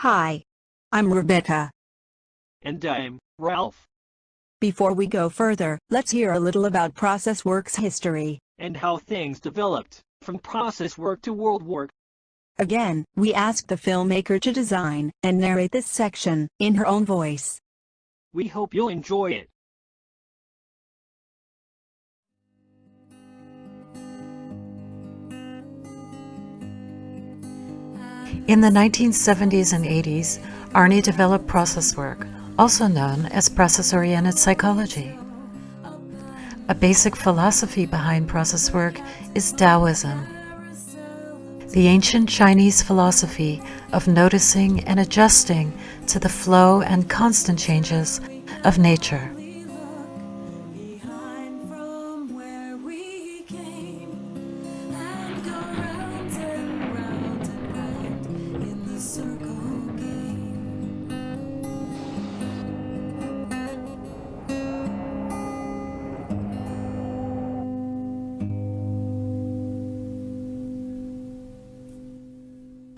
Hi, I'm Rebecca. And I'm Ralph. Before we go further, let's hear a little about Processwork's history. And how things developed from Processwork to Worldwork. Again, we asked the filmmaker to design and narrate this section in her own voice. We hope you'll enjoy it. In the 1970s and 80s, Arnie developed Processwork, also known as process-oriented psychology. A basic philosophy behind Processwork is Taoism, the ancient Chinese philosophy of noticing and adjusting to the flow and constant changes of nature.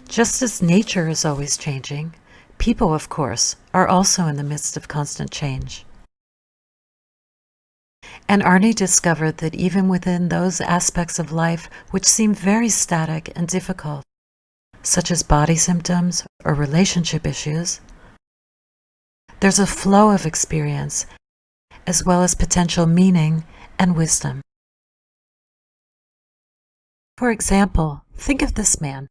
Just as nature is always changing, people, of course, are also in the midst of constant change. And Arnie discovered that even within those aspects of life which seem very static and difficult, such as body symptoms or relationship issues, there's a flow of experience, as well as potential meaning and wisdom. For example, think of this man.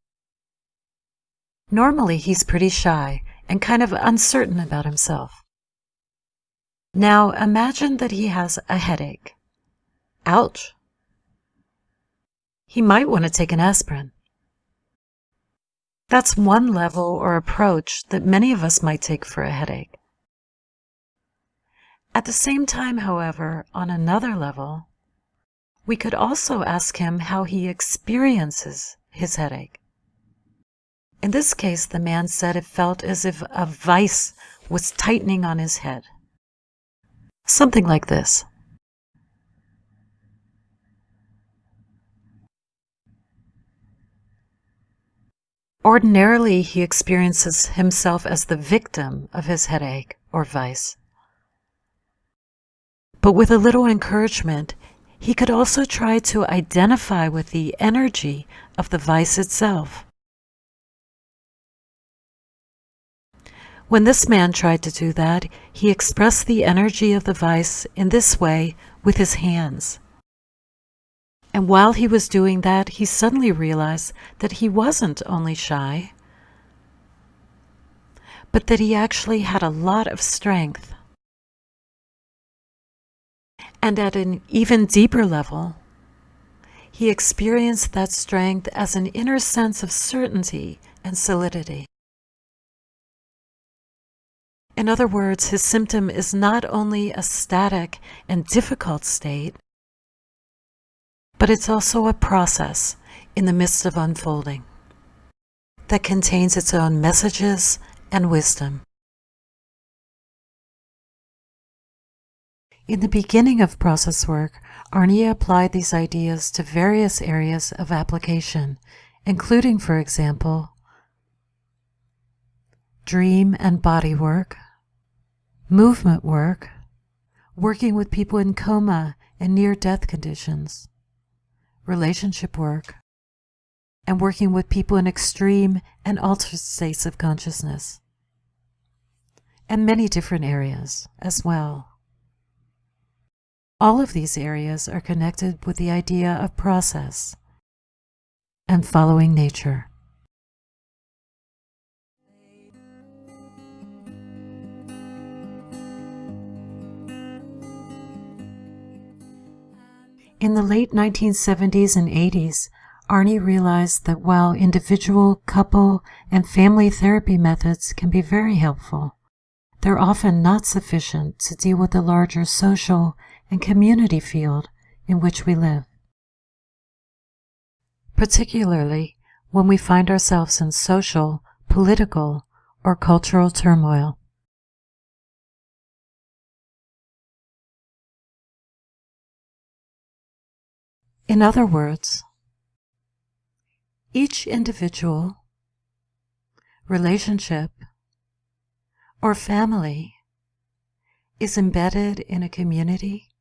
Normally, he's pretty shy and kind of uncertain about himself. Now, imagine that he has a headache. Ouch! He might want to take an aspirin. That's one level or approach that many of us might take for a headache. At the same time, however, on another level, we could also ask him how he experiences his headache. In this case, the man said it felt as if a vice was tightening on his head. Something like this. Ordinarily, he experiences himself as the victim of his headache or vice. But with a little encouragement, he could also try to identify with the energy of the vice itself. When this man tried to do that, he expressed the energy of the vice in this way with his hands. And while he was doing that, he suddenly realized that he wasn't only shy, but that he actually had a lot of strength. And at an even deeper level, he experienced that strength as an inner sense of certainty and solidity. In other words, his symptom is not only a static and difficult state, but it's also a process in the midst of unfolding that contains its own messages and wisdom. In the beginning of Processwork, Arnie applied these ideas to various areas of application, including, for example, dream and body work, movement work, working with people in coma and near-death conditions, relationship work, and working with people in extreme and altered states of consciousness, and many different areas as well. All of these areas are connected with the idea of process and following nature. In the late 1970s and 80s, Arnie realized that while individual, couple, and family therapy methods can be very helpful, they're often not sufficient to deal with the larger social and community field in which we live, particularly when we find ourselves in social, political, or cultural turmoil. In other words, each individual, relationship, or family is embedded in a community,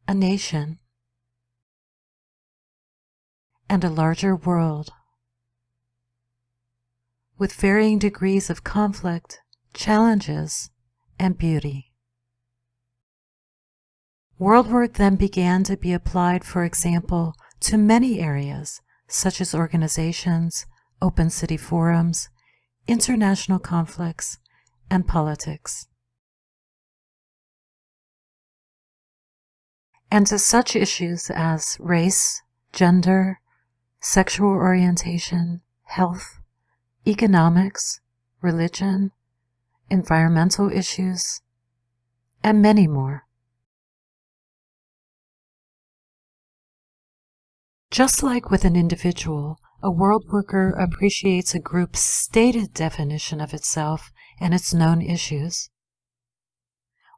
a nation, and a larger world, with varying degrees of conflict, challenges, and beauty. Worldwork then began to be applied, for example, to many areas, such as organizations, open city forums, international conflicts, and politics. And to such issues as race, gender, sexual orientation, health, economics, religion, environmental issues, and many more. Just like with an individual, a world worker appreciates a group's stated definition of itself and its known issues,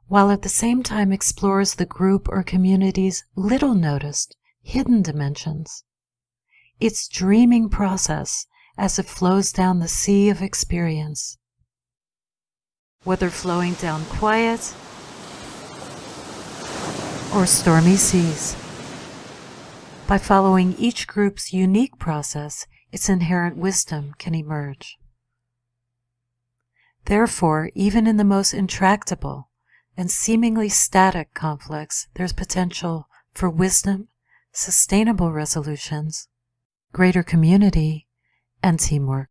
while at the same time explores the group or community's little noticed, hidden dimensions. Its dreaming process as it flows down the sea of experience, whether flowing down quiet or stormy seas. By following each group's unique process, its inherent wisdom can emerge. Therefore, even in the most intractable and seemingly static conflicts, there's potential for wisdom, sustainable resolutions, greater community, and teamwork.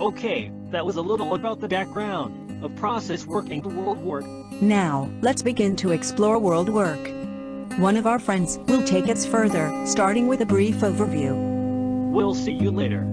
Okay, that was a little about the background of Processwork and Worldwork. Now, let's begin to explore Worldwork. One of our friends will take us further, starting with a brief overview. We'll see you later.